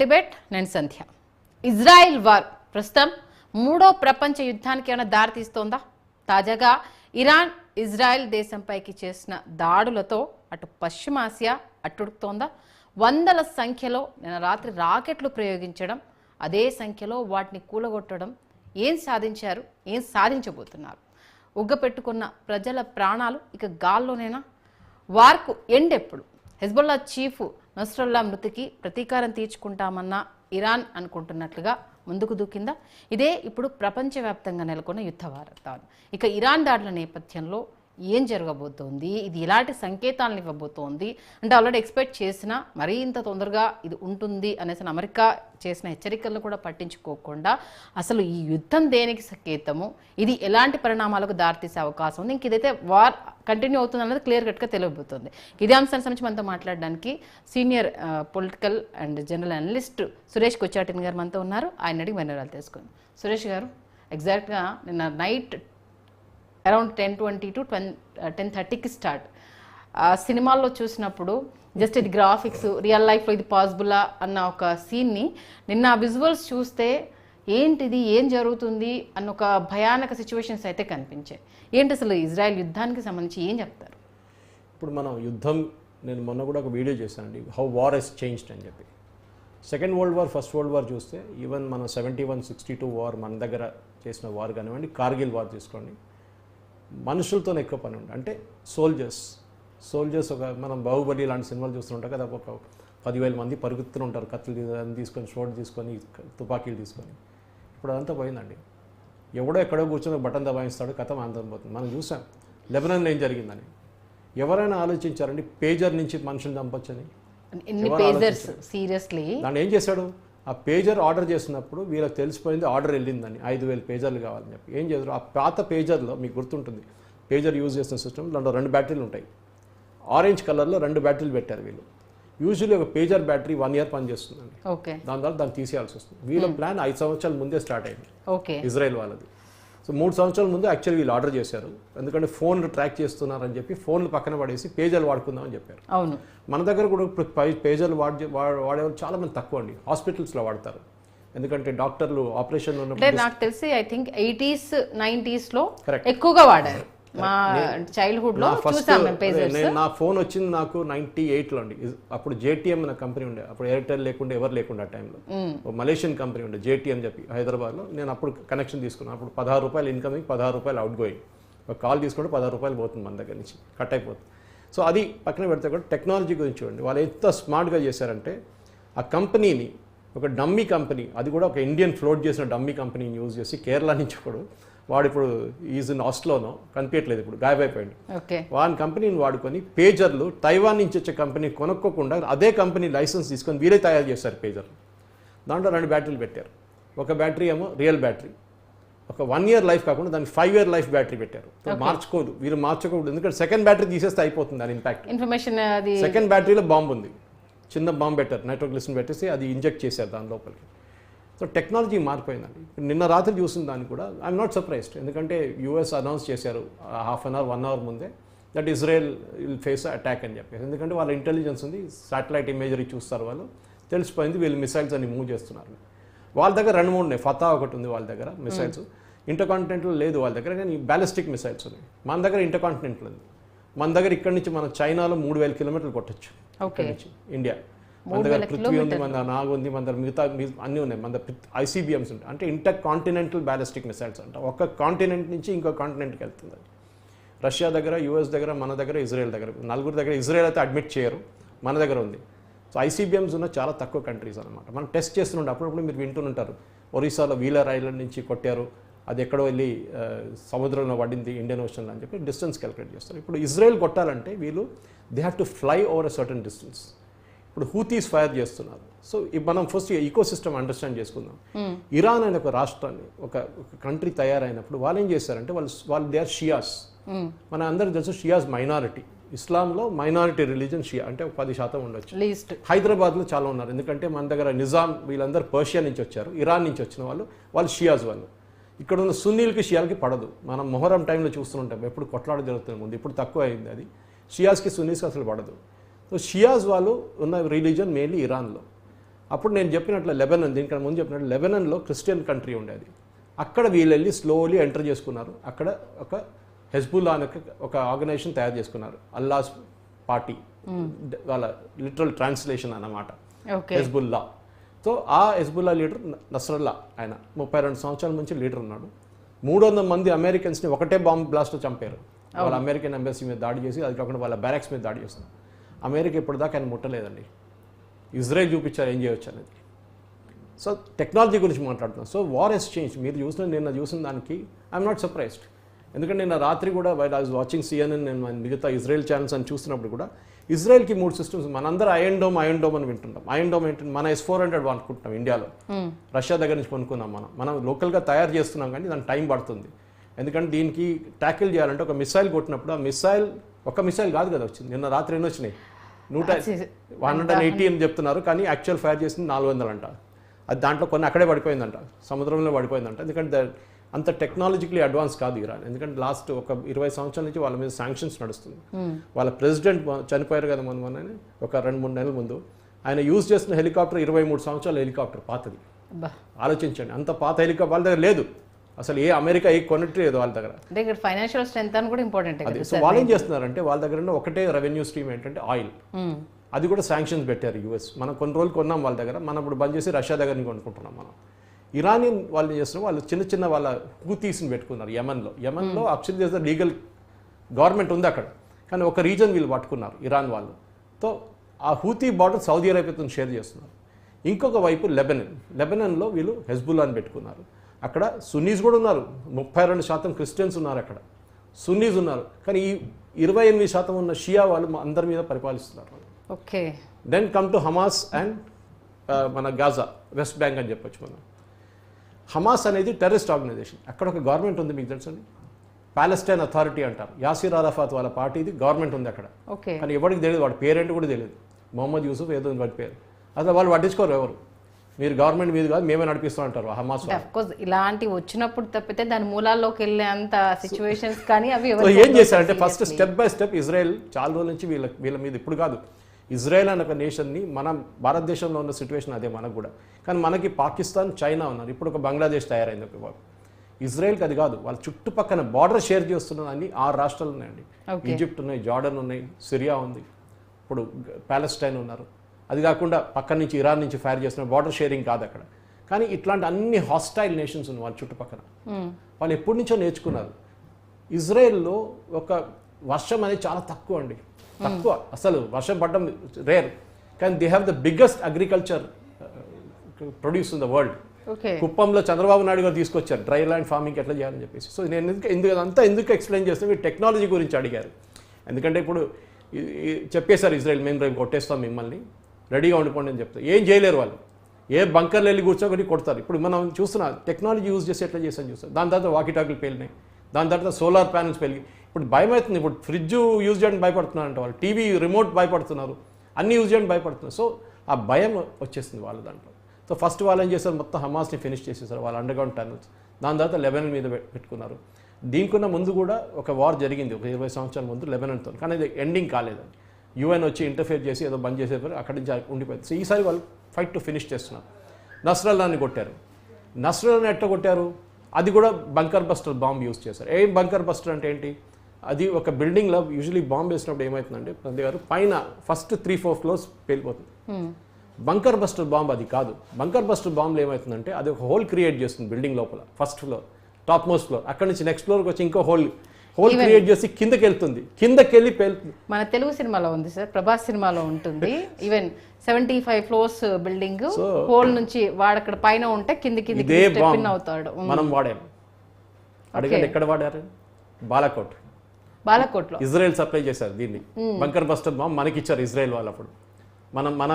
Debate నేను సంధ్య. Israel war ప్రస్తుతం మూడో ప్రపంచ యుద్ధానికి ఏమైనా దారితీస్తోందా? తాజాగా ఇరాన్ ఇజ్రాయెల్ దేశంపైకి చేసిన దాడులతో అటు పశ్చిమాసియా అట్టుడుకుతోందా? వందల సంఖ్యలో నిన్న రాత్రి రాకెట్లు ప్రయోగించడం, అదే సంఖ్యలో వాటిని కూలగొట్టడం, ఏం సాధించారు, ఏం సాధించబోతున్నారు? ఉగ్గపెట్టుకున్న ప్రజల ప్రాణాలు ఇక గాల్లోనేనా? వార్కు ఎండ్ ఎప్పుడు? హెజ్బుల్లా చీఫ్ నస్రల్లా మృతికి ప్రతీకారం తీర్చుకుంటామన్న ఇరాన్ అనుకుంటున్నట్లుగా ముందుకు దూకిందా? ఇదే ఇప్పుడు ప్రపంచవ్యాప్తంగా నెలకొన్న యుద్ధ వార్తాలు. ఇక ఇరాన్ దాడుల నేపథ్యంలో ఏం జరగబోతోంది, ఇది ఎలాంటి సంకేతాలను ఇవ్వబోతోంది అంటే ఆల్రెడీ ఎక్స్పెక్ట్ చేసినా మరీ ఇంత తొందరగా ఇది ఉంటుంది అనేసి అమెరికా చేసిన హెచ్చరికలను కూడా పట్టించుకోకుండా అసలు ఈ యుద్ధం దేనికి సంకేతము, ఇది ఎలాంటి పరిణామాలకు దారితీసే అవకాశం ఉంది, ఇంక ఇదైతే వార్ కంటిన్యూ అవుతుంది అన్నది క్లియర్ కట్గా తెలియబోతుంది. ఇదే అంశానికి సంబంధించి మనతో మాట్లాడడానికి senior political and general analyst Suresh Kochattin గారు మనతో ఉన్నారు. ఆయన అడిగి వివరాలు తెలుసుకుంది. సురేష్ గారు, ఎగ్జాక్ట్గా నిన్న నైట్ అరౌండ్ 10:20 to 10:30కి స్టార్ట్. సినిమాల్లో చూసినప్పుడు జస్ట్ ఇది గ్రాఫిక్స్, రియల్ లైఫ్లో ఇది పాసిబులా అన్న ఒక సీన్ని నిన్న విజువల్స్ చూస్తే ఏంటిది, ఏం జరుగుతుంది అన్న ఒక భయానక సిచ్యువేషన్స్ అయితే కనిపించాయి. ఏంటి అసలు ఇజ్రాయెల్ యుద్ధానికి సంబంధించి ఏం చెప్తారు? ఇప్పుడు మనం యుద్ధం, నేను మొన్న కూడా ఒక వీడియో చేశానండి, హౌ వార్ హెస్ చేంజ్డ్ అని చెప్పి. Second world war, first world war చూస్తే ఈవెన్ మన 71-62 వార్ మన దగ్గర చేసిన వార్ కానివ్వండి, కార్గిల్ వార్ తీసుకోండి, మనుషులతో ఎక్కువ పని ఉంది. అంటే సోల్జర్స్ ఒక మనం బాహుబలి లాంటి సినిమాలు చూస్తుంటాం కదా, ఒక 10,000 మంది పరుగుతూ ఉంటారు, కత్తులు తీసుకొని, షోట్ తీసుకొని, తుపాకీలు తీసుకొని. ఇప్పుడు అదంతా పోయిందండి. ఎవడో ఎక్కడో కూర్చొని బటన్ దబాయిస్తాడు, కథ అంతం పోతుంది. మనం చూసాం లెబనాన్లో ఏం జరిగిందని. ఎవరైనా ఆలోచించారండి పేజర్ నుంచి మనుషులు చంపొచ్చని? దాన్ని ఏం చేశాడు? ఆ పేజర్ ఆర్డర్ చేసినప్పుడు వీళ్ళకి తెలిసిపోయింది ఆర్డర్ వెళ్ళిందని, 5,000 పేజర్లు కావాలని చెప్పి ఏం చేశారు? ఆ పాత పేజర్లో మీకు గుర్తుంటుంది, పేజర్ యూజ్ చేసిన సిస్టమ్ దాంట్లో 2 బ్యాటరీలు ఉంటాయి. ఆరెంజ్ కలర్లో 2 బ్యాటరీలు పెట్టారు వీళ్ళు. యూజువల్లీ ఒక పేజర్ బ్యాటరీ 1 year పనిచేస్తుందండి. దాని తర్వాత దాన్ని తీసేయాల్సి వస్తుంది. వీళ్ళ ప్లాన్ 5 సంవత్సరాల ముందే స్టార్ట్ అయింది, ఇజ్రాయెల్ వాళ్ళది. సో 3 సంవత్సరాల ముందు యాక్చువల్లీ వీళ్ళు ఆర్డర్ చేశారు, ఎందుకంటే ఫోన్లు ట్రాక్ చేస్తున్నారని చెప్పి ఫోన్లు పక్కన పడేసి పేజర్లు వాడుకుందామని చెప్పారు. అవును, మన దగ్గర కూడా ఇప్పుడు పేజర్లు వాడేవాళ్ళు చాలా మంది తక్కువ అండి. హాస్పిటల్స్లో వాడతారు, ఎందుకంటే డాక్టర్లు ఆపరేషన్లో ఉన్నప్పుడు. నాకు తెలిసి ఐ థింక్ 80s 90s లో ఎక్కువగా వాడారు. మా చైల్డ్హుడ్ లో చూసాం మేము పేజర్స్. నా ఫోన్ వచ్చింది నాకు 98లో అండి. అప్పుడు జేటీఎం అనే కంపెనీ ఉండే, అప్పుడు ఎయిర్టెల్ లేకుండా ఎవరు లేకుండా ఆ టైంలో మలేషియన్ కంపెనీ ఉండే జేటీఎం చెప్పి హైదరాబాద్లో. నేను అప్పుడు కనెక్షన్ తీసుకున్నాను. అప్పుడు 16 రూపాయలు ఇన్కమింగ్, 16 రూపాయలు అవుట్ గోయింగ్. ఒక కాల్ తీసుకుంటే 16 రూపాయలు పోతుంది మన దగ్గర నుంచి, కట్ అయిపోతుంది. సో అది పక్కన పెడితే కూడా టెక్నాలజీ గురించి చూడండి, వాళ్ళు ఎంత స్మార్ట్గా చేశారంటే ఆ కంపెనీని, ఒక డమ్మీ కంపెనీ, అది కూడా ఒక ఇండియన్ ఫ్లోట్ చేసిన డమ్మీ కంపెనీని యూజ్ చేసి కేరళ నుంచి కూడా వాడు ఇప్పుడు ఈజ్ ఇన్ ఆస్ట్లోనో కనిపించట్లేదు, ఇప్పుడు గాయమైపోయాడు. వాని కంపెనీని వాడుకొని పేజర్లు తైవాన్ నుంచి వచ్చే కంపెనీ కొనుక్కోకుండా అదే కంపెనీ లైసెన్స్ తీసుకొని వీరే తయారు చేశారు పేజర్లు. దాంట్లో 2 బ్యాటరీలు పెట్టారు. ఒక బ్యాటరీ ఏమో రియల్ బ్యాటరీ, ఒక 1 year లైఫ్ కాకుండా దానికి 5 year లైఫ్ బ్యాటరీ పెట్టారు. మార్చుకోదు, వీరు మార్చుకోకూడదు, ఎందుకంటే సెకండ్ బ్యాటరీ తీసేస్తే అయిపోతుంది దాని ఇంపాక్ట్. సెకండ్ బ్యాటరీలో బాంబు ఉంది, చిన్న బాంబు పెట్టారు, నైట్రోగ్లిసరిన్ పెట్టేసి అది ఇంజెక్ట్ చేశారు దాని లోపలికి. సో టెక్నాలజీ మారిపోయిందండి. నిన్న రాత్రి చూసిన దాన్ని కూడా ఐఎమ్ నాట్ సర్ప్రైజ్డ్, ఎందుకంటే యూఎస్ అనౌన్స్ చేశారు ½ an hour 1 hour ముందే that Israel will face attack అని చెప్పేసి. ఎందుకంటే వాళ్ళ ఇంటెలిజెన్స్ ఉంది, శాటిలైట్ ఇమేజరీ చూస్తారు వాళ్ళు, తెలిసిపోయింది వీళ్ళు మిసైల్స్ అన్ని మూవ్ చేస్తున్నారు. వాళ్ళ దగ్గర 2-3 ఉన్నాయి. ఫతా ఒకటి ఉంది వాళ్ళ దగ్గర మిసైల్స్, ఇంటర్కాంటినెంటల్ లేదు వాళ్ళ దగ్గర, కానీ బ్యాలిస్టిక్ మిసైల్స్ ఉన్నాయి. మన దగ్గర ఇంటర్కాంటినెంటల్ ఉంది. మన దగ్గర ఇక్కడి నుంచి మన చైనాలో 3,000 kilometers కొట్టచ్చు ఇక్కడి నుంచి ఇండియా. మన దగ్గర పృథ్వీ ఉంది, మన నాగ్ ఉంది, మన దగ్గర మిగతా అన్నీ ఉన్నాయి. మన దగ్గర ICBMs ఉంటాయి, అంటే ఇంటర్ కాంటినెంటల్ బ్యాలిస్టిక్ మిసైల్స్ అంట. ఒక కాంటినెంట్ నుంచి ఇంకో కాంటినెంట్కి వెళ్తుంది. రష్యా దగ్గర, యూఎస్ దగ్గర, మన దగ్గర, ఇజ్రాయెల్ దగ్గర, 4 దగ్గర. ఇజ్రాయెల్ అయితే అడ్మిట్ చేయరు, మన దగ్గర ఉంది. సో ICBMs ఉన్న చాలా తక్కువ కంట్రీస్ అనమాట. మనం టెస్ట్ చేస్తుంటే అప్పుడప్పుడు మీరు వింటుంటారు, ఒరిస్సాలో వీలర్ ఐలాండ్ నుంచి కొట్టారు, అది ఎక్కడో వెళ్ళి సముద్రంలో పడింది, ఇండియన్ ఓషన్లో అని చెప్పి డిస్టెన్స్ క్యాలిక్యులేట్ చేస్తారు. ఇప్పుడు ఇజ్రాయెల్ కొట్టాలంటే వీళ్ళు they have to fly over a certain distance. ఇప్పుడు హూతీస్ ఫైర్ చేస్తున్నారు. సో మనం ఫస్ట్ ఈకో సిస్టమ్ అండర్స్టాండ్ చేసుకుందాం. ఇరాన్ అనే ఒక రాష్ట్రాన్ని, ఒక కంట్రీ తయారైనప్పుడు వాళ్ళు ఏం చేశారంటే వాళ్ళు దే ఆర్ షియాస్. మన అందరికి తెలుసు షియాస్ మైనారిటీ, ఇస్లాంలో మైనారిటీ రిలీజన్ షియా, అంటే 10% ఉండొచ్చు. హైదరాబాద్లో చాలా ఉన్నారు, ఎందుకంటే మన దగ్గర నిజాం వీళ్ళందరూ పర్షియా నుంచి వచ్చారు, ఇరాన్ నుంచి వచ్చిన వాళ్ళు షియాస్ వాళ్ళు. ఇక్కడ ఉన్న సున్నీలకి షియాలకి పడదు. మనం మొహరం టైంలో చూస్తుంటాం, ఎప్పుడు కొట్లాడ జరుగుతుంది ముందు, ఇప్పుడు తక్కువ అయింది అది. షియాస్కి సున్నీస్కి అసలు పడదు. సో షియాస్ వాళ్ళు ఉన్న రిలీజన్ మెయిన్లీ ఇరాన్లో. అప్పుడు నేను చెప్పినట్లు లెబనాన్, దీనికన్నా ముందు చెప్పినట్లు లెబనాన్లో క్రిస్టియన్ కంట్రీ ఉండేది. అక్కడ వీళ్ళు వెళ్ళి స్లోలీ ఎంటర్ చేసుకున్నారు. అక్కడ ఒక హెజ్బుల్లా అనే ఒక ఆర్గనైజేషన్ తయారు చేసుకున్నారు, అల్లాస్ పార్టీ, వాళ్ళ లిటరల్ ట్రాన్స్లేషన్ అన్నమాట హెజ్బుల్లా. సో ఆ హెజ్బుల్లా లీడర్ నస్రల్లా, ఆయన 32 సంవత్సరాల నుంచి లీడర్ ఉన్నాడు. 300 మంది అమెరికన్స్ని ఒకటే బాంబ్ బ్లాస్ట్లో చంపారు. వాళ్ళ అమెరికన్ ఎంబసీ మీద దాడి చేసి, అది కాకుండా వాళ్ళ బ్యారక్స్ మీద దాడి చేస్తున్నారు. అమెరికా ఇప్పటిదాకా ఆయన ముట్టలేదండి. ఇజ్రాయెల్ చూపించారు ఏం చేయవచ్చు అనేది. సో టెక్నాలజీ గురించి మాట్లాడుతున్నాం. So war has change. మీరు నిన్న చూసిన దానికి ఐఎమ్ నాట్ సర్ప్రైజ్డ్. ఎందుకంటే నిన్న రాత్రి కూడా while I was watching CNN, నేను మిగతా ఇజ్రాయెల్ ఛానల్స్ అని చూస్తున్నప్పుడు కూడా ఇజ్రాయెల్కి 3 సిస్టమ్స్. మనందరూ ఐరన్ డోమ్ అని వింటుంటాం. ఐరన్ డోమ్ ఏంటంటే మన S-400 అనుకుంటున్నాం ఇండియాలో, రష్యా దగ్గర నుంచి కొనుక్కున్నాం. మనం లోకల్గా తయారు చేస్తున్నాం, కానీ దానికి టైం పడుతుంది. ఎందుకంటే దీనికి ట్యాకిల్ చేయాలంటే ఒక మిసైల్ కొట్టినప్పుడు ఆ మిసైల్ ఒక మిసైల్ కాదు కదా వచ్చింది. నిన్న రాత్రి ఎన్ని వచ్చినాయి? 180 అని చెప్తున్నారు, కానీ యాక్చువల్ ఫైర్ చేసింది 400 అంట. అది దాంట్లో కొన్ని అక్కడే పడిపోయిందంట, సముద్రంలో పడిపోయిందంట. ఎందుకంటే అంత టెక్నాలజికలీ అడ్వాన్స్ కాదు ఇరాన్. ఎందుకంటే లాస్ట్ ఒక 20 సంవత్సరాల నుంచి వాళ్ళ మీద శాంక్షన్స్ నడుస్తుంది. వాళ్ళ ప్రెసిడెంట్ చనిపోయారు కదా మొన్న, ఒక 2-3 నెలల ముందు. ఆయన యూజ్ చేసిన హెలికాప్టర్ 23 సంవత్సరాల హెలికాప్టర్, పాతది. ఆలోచించండి, అంత పాత హెలికాప్టర్ వాళ్ళ దగ్గర లేదు. అసలు ఏ అమెరికా ఏ కొనట్రీ లేదు వాళ్ళ దగ్గర. ఫైనాన్షియల్ స్ట్రెంత్ అని కూడా ఇంపార్టెంట్. సో వాళ్ళు ఏం చేస్తున్నారంటే వాళ్ళ దగ్గర ఒకటే రెవెన్యూ స్ట్రీమ్ ఏంటంటే ఆయిల్. అది కూడా శాంక్షన్స్ పెట్టారు US. మనం కొన్ని రోజులు కొన్నాం వాళ్ళ దగ్గర, మనం ఇప్పుడు బంద్ చేసి రష్యా దగ్గర నుంచి కొనుక్కుంటున్నాం మనం. ఇరానియన్ వాళ్ళు చేస్తున్నారు, వాళ్ళు చిన్న వాళ్ళ హూతీస్ని పెట్టుకున్నారు యమన్లో. యాక్చువల్లీ దేర్ లీగల్ గవర్నమెంట్ ఉంది అక్కడ, కానీ ఒక రీజన్ వీళ్ళు పట్టుకున్నారు ఇరాన్ వాళ్ళు. సో ఆ హూతీ బార్డర్ సౌదీ అరేబియాతో షేర్ చేస్తున్నారు. ఇంకొక వైపు లెబనాన్లో వీళ్ళు హెజ్బుల్లాని పెట్టుకున్నారు. అక్కడ సున్నీస్ కూడా ఉన్నారు, 32% క్రిస్టియన్స్ ఉన్నారు అక్కడ, సున్నీస్ ఉన్నారు. కానీ ఈ 28% ఉన్న షియా వాళ్ళు అందరి మీద పరిపాలిస్తున్నారు. Okay. Then come to Hamas and మన గాజా, వెస్ట్ బ్యాంక్ అని చెప్పొచ్చు మనం. హమాస్ అనేది టెర్రరిస్ట్ ఆర్గనైజేషన్. అక్కడ ఒక గవర్నమెంట్ ఉంది, మీకు తెలుసండి, పాలెస్టైన్ అథారిటీ అంటారు. యాసిర్ అరాఫాత్ వాళ్ళ పార్టీది గవర్నమెంట్ ఉంది అక్కడ. కానీ ఎవరికి తెలియదు, వాడి పేరేంటి కూడా తెలియదు. మొహమ్మద్ యూసుఫ్ ఏదో వాడి పేరు. అసలు వాళ్ళు పట్టించుకోరు ఎవరు. మీరు గవర్నమెంట్ మీద కాదు మేమే నడిపిస్తూ ఉంటారు హమాస్. ఇలాంటి వచ్చినప్పుడు తప్పితే దాని మూలాల్లోకి వెళ్ళే అంత సిచ్యువేషన్స్ కానీ అవి ఏం చేశారంటే first step by step Israel చాలా రోజుల నుంచి వీళ్ళ మీద, ఇప్పుడు కాదు, ఇజ్రాయెల్ అనే ఒక నేషన్ని, మన భారతదేశంలో ఉన్న సిచ్యువేషన్ అదే మనకు కూడా. కానీ మనకి పాకిస్తాన్, చైనా ఉన్నారు. ఇప్పుడు ఒక బంగ్లాదేశ్ తయారైంది ఒక వాళ్ళు. ఇజ్రాయెల్కి అది కాదు, వాళ్ళ చుట్టుపక్కల బార్డర్ షేర్ చేస్తున్న అన్ని 6 రాష్ట్రాలు ఉన్నాయండి. ఈజిప్ట్ ఉన్నాయి, జార్డన్ ఉన్నాయి, సిరియా ఉంది, ఇప్పుడు ప్యాలెస్టైన్ ఉన్నారు. అది కాకుండా పక్కన నుంచి ఇరాన్ నుంచి ఫైర్ చేస్తున్న బార్డర్ షేరింగ్ కాదు అక్కడ. కానీ ఇట్లాంటి అన్ని హాస్టైల్ నేషన్స్ ఉన్నాయి వాళ్ళ చుట్టుపక్కల. వాళ్ళు ఎప్పటి నుంచో నేర్చుకున్నారు. ఇజ్రాయెల్లో ఒక వర్షం అనేది చాలా తక్కువ అండి, తక్కువ, అసలు వర్షం పడడం రేర్. కానీ they have the biggest agriculture produce in the world. కుప్పంలో చంద్రబాబు నాయుడు గారు తీసుకొచ్చారు డ్రై ల్యాండ్ ఫార్మింగ్ ఎట్లా చేయాలని చెప్పేసి. సో నేను ఎందుకు ఎక్స్ప్లెయిన్ చేస్తే మీరు టెక్నాలజీ గురించి అడిగారు. ఎందుకంటే ఇప్పుడు చెప్పేశారు ఇజ్రాయెల్, మేము రేపు కొట్టేస్తాం మిమ్మల్ని, రెడీగా ఉండిపోండి అని చెప్తారు. ఏం చేయలేరు వాళ్ళు. ఏ బంకర్లు వెళ్ళి కూర్చోబెట్టి కొడతారు. ఇప్పుడు మనం చూస్తున్నాం టెక్నాలజీ యూజ్ చేసి ఎట్లా చేస్తాను చూస్తాం. దాని తర్వాత వాకీటాకులు పేలినాయి, దాని తర్వాత సోలార్ ప్యానల్స్ పెరిగి ఇప్పుడు భయం అవుతుంది. ఇప్పుడు ఫ్రిడ్జ్ యూజ్ చేయడానికి భయపడుతున్నారంట వాళ్ళు, టీవీ రిమోట్ భయపడుతున్నారు, అన్నీ యూజ్ చేయడానికి భయపడుతున్నారు. సో ఆ భయం వచ్చేస్తుంది వాళ్ళ దాంట్లో. సో ఫస్ట్ వాళ్ళు ఏం చేశారు, మొత్తం హమాస్ని ఫినిష్ చేసేసారు వాళ్ళ అండర్గ్రౌండ్ టనల్స్. దాని తర్వాత లెబనాన్ మీద పెట్టుకున్నారు. దీనికన్నా ముందు కూడా ఒక వార్ జరిగింది ఒక 20 సంవత్సరాల ముందు లెబనాన్తో, కానీ అది ఎండింగ్ కాలేదండి. UN వచ్చి ఇంటర్ఫేర్ చేసి ఏదో బంద్ చేసేవారు, అక్కడి నుంచి ఉండిపోయింది. సో ఈసారి వాళ్ళు ఫైట్ టు ఫినిష్ చేస్తున్నారు. నస్రల్లాని కొట్టారు. నస్రల్లాని ఎట్లా కొట్టారు, అది కూడా బంకర్ బస్టర్ బాంబ్ యూజ్ చేశారు. ఏం బంకర్ బస్టర్ అంటే ఏంటి, అది ఒక బిల్డింగ్లో యూజువలీ బాంబ్ వేసినప్పుడు ఏమవుతుందంటే నంది గారు పైన ఫస్ట్ 3-4 ఫ్లోర్స్ పేలిపోతుంది. బంకర్ బస్టర్ బాంబ్ అది కాదు. బంకర్ బస్టర్ బాంబ్లో ఏమవుతుందంటే అది ఒక హోల్ క్రియేట్ చేస్తుంది బిల్డింగ్ లోపల, first floor, top most floor. అక్కడ నుంచి నెక్స్ట్ ఫ్లోర్కి వచ్చి ఇంకో హోల్ క్రియేట్ చేసి కిందకి వెళ్తుంది, కిందకి వెళ్ళి పేలుతుంది. మన తెలుగు సినిమాలో ఉంది సార్, ప్రభాస్ సినిమాలో ఉంటుంది. ఈవెన్ 75 ఫ్లోర్స్ బిల్డింగ్, హోల్ నుంచి వాడక్కడ పైన ఉంటే కిందికి అవుతాడు. మనం వాడాము. అడిగండి ఎక్కడ వాడారు, బాలాకోట్లో ఇజ్రాయెల్ సప్లై చేశారు దీన్ని. బంకర్ బస్టర్ బాంబ్ మనకి ఇచ్చారు ఇజ్రాయెల్ వాళ్ళు. అప్పుడు మన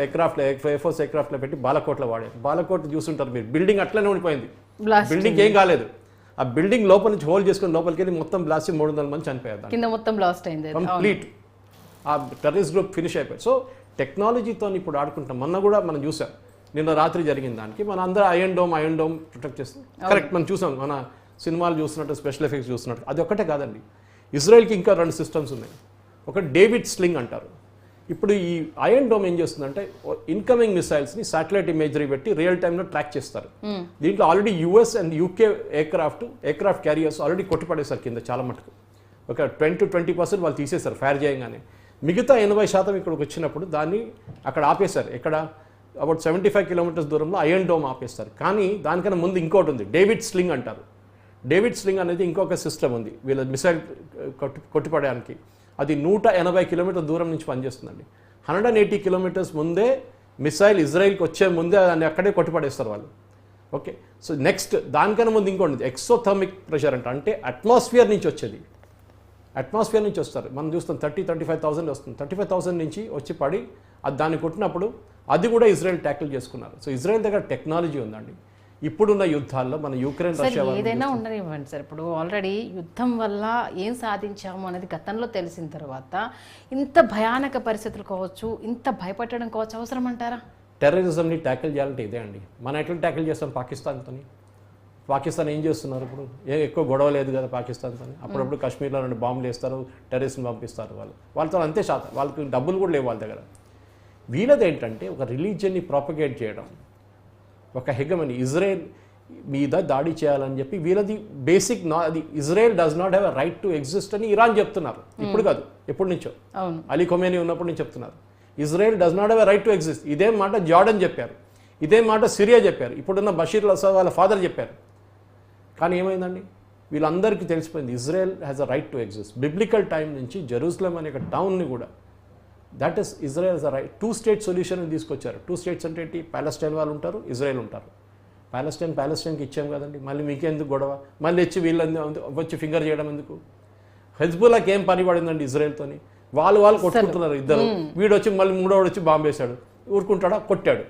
ఎయిర్క్రాఫ్ట్లో ఎయిర్ఫోర్స్ ఎయిర్క్రాఫ్ట్లో పెట్టి బాలాకోట్లో వాడారు. బాలాకోట్ చూస్తుంటారు మీరు, బిల్డింగ్ అట్లనే ఉండిపోయింది, బిల్డింగ్ ఏం కాలేదు. ఆ బిల్డింగ్ లోపల నుంచి హోల్డ్ చేసుకుని లోపలికి వెళ్ళి మొత్తం బ్లాస్ట్ 300 మంది చనిపోయారు, కింద మొత్తం బ్లాస్ట్ అయింది కంప్లీట్. ఆ టెర్రరిస్ట్ గ్రూప్ ఫినిష్ అయిపోయారు. సో టెక్నాలజీతో ఇప్పుడు ఆడుకుంటాం. మొన్న కూడా మనం చూసాం, నిన్న రాత్రి జరిగిన దానికి మన అందరూ ఐరన్ డోమ్ ప్రొటెక్ట్ చేస్తాం. కరెక్ట్, మనం చూసాం, మన సినిమాలు చూస్తున్నట్టు, స్పెషల్ ఎఫెక్ట్స్ చూస్తున్నట్టు. అది ఒక్కటే కాదండి, ఇజ్రాయెల్కి ఇంకా 2 సిస్టమ్స్ ఉన్నాయి. ఒక డేవిడ్ స్లింగ్ అంటారు. ఇప్పుడు ఈ ఐరన్ డోమ్ ఏం చేస్తుందంటే ఇన్కమింగ్ మిసైల్స్ని శాటిలైట్ ఇమేజరీ పెట్టి రియల్ టైంలో ట్రాక్ చేస్తారు. దీంట్లో already US and UK aircraft carriers already కొట్టిపడేశారు కింద చాలా మటుకు. ఒక 20% వాళ్ళు తీసేశారు ఫైర్ చేయగానే. మిగతా 80% ఇక్కడికి వచ్చినప్పుడు దాన్ని అక్కడ ఆపేశారు. ఎక్కడ అబౌట్ 75 కిలోమీటర్స్ దూరంలో ఐరన్ డోమ్ ఆపేస్తారు. కానీ దానికన్నా ముందు ఇంకోటి ఉంది, డేవిడ్ స్లింగ్ అంటారు. డేవిడ్ స్లింగ్ అనేది ఇంకొక సిస్టమ్ ఉంది వీళ్ళ మిసైల్ కొట్టిపడడానికి. అది 180 కిలోమీటర్ దూరం నుంచి పనిచేస్తుందండి. 180 కిలోమీటర్స్ ముందే మిసైల్ ఇజ్రాయిల్కి వచ్చే ముందే దాన్ని అక్కడే కొట్టిపడేస్తారు వాళ్ళు. ఓకే, సో నెక్స్ట్ దానికన్నా ముందు ఇంకోటి ఎక్సోథర్మిక్ ప్రెషర్ అంటే అట్మాస్ఫియర్ నుంచి వచ్చేది. అట్మాస్ఫియర్ నుంచి వస్తారు. మనం చూస్తాం 35,000 వస్తుంది. 35,000 నుంచి వచ్చి పడి అది దాన్ని కొట్టినప్పుడు అది కూడా ఇజ్రాయెల్ ట్యాకిల్ చేసుకున్నారు. సో ఇజ్రాయెల్ దగ్గర టెక్నాలజీ ఉందండి. ఇప్పుడున్న యుద్ధాల్లో మన యుక్రెయిన్ రష్యా ఏదైనా ఉండనివ్వండి సార్, ఇప్పుడు ఆల్రెడీ యుద్ధం వల్ల ఏం సాధించాము అనేది గతంలో తెలిసిన తర్వాత ఇంత భయానక పరిస్థితులు కావచ్చు, ఇంత భయపెట్టడం కావచ్చు అవసరం అంటారా? టెర్రరిజంని ట్యాకిల్ చేయాలంటే ఇదే అండి. మనం ఎట్లా ట్యాకిల్ చేస్తాం పాకిస్తాన్తో? పాకిస్తాన్ ఏం చేస్తున్నారు ఇప్పుడు? ఎక్కువ గొడవ లేదు కదా పాకిస్తాన్తో. అప్పుడప్పుడు కాశ్మీర్లో నుండి బాంబులు వేస్తారు, టెర్రరిస్ట్ని పంపిస్తారు. వాళ్ళతో అంతే శాతం, వాళ్ళకి డబ్బులు కూడా లేవు వాళ్ళ దగ్గర. వీళ్ళది ఏంటంటే ఒక రిలీజియన్ని ప్రాపగేట్ చేయడం, ఒక హెగమని ఇజ్రాయెల్ మీద దాడి చేయాలని చెప్పి వీళ్ళది బేసిక్ అది Israel does not have a right to exist అని ఇరాన్ చెప్తున్నారు. ఇప్పుడు కాదు, ఎప్పటి నుంచో అలీ ఖొమేనీ ఉన్నప్పటి నుంచి చెప్తున్నారు Israel does not have a right to exist. ఇదే మాట జార్డన్ చెప్పారు, ఇదే మాట సిరియా చెప్పారు, ఇప్పుడున్న బషీర్ అసద్ వాళ్ళ ఫాదర్ చెప్పారు. కానీ ఏమైందండి, వీళ్ళందరికీ తెలిసిపోయింది Israel has a right to exist. Biblical time నుంచి జెరూసలేం అనే ఒక టౌన్ని కూడా that is Israel has a right. 2 state solution తీసుకొచ్చారు. 2 స్టేట్స్ అంటే ఏంటి? పాలెస్టైన్ వాళ్ళు ఉంటారు, ఇజ్రాయెల్ ఉంటారు. పాలెస్టైన్కి ఇచ్చాం కదండి, మళ్ళీ మీకెందుకు గొడవ? మళ్ళీ వచ్చి వీళ్ళని వచ్చి ఫింగర్ చేయడం ఎందుకు? హెజ్బుల్లాకి ఏం పని పడిందండి ఇజ్రాయెల్తోని? వాళ్ళు కొట్టుకుంటున్నారు ఇద్దరు. వీడు వచ్చి మళ్ళీ మూడోడు వచ్చి బాంబు వేశాడు, ఊరుకుంటాడా? కొట్టాడు,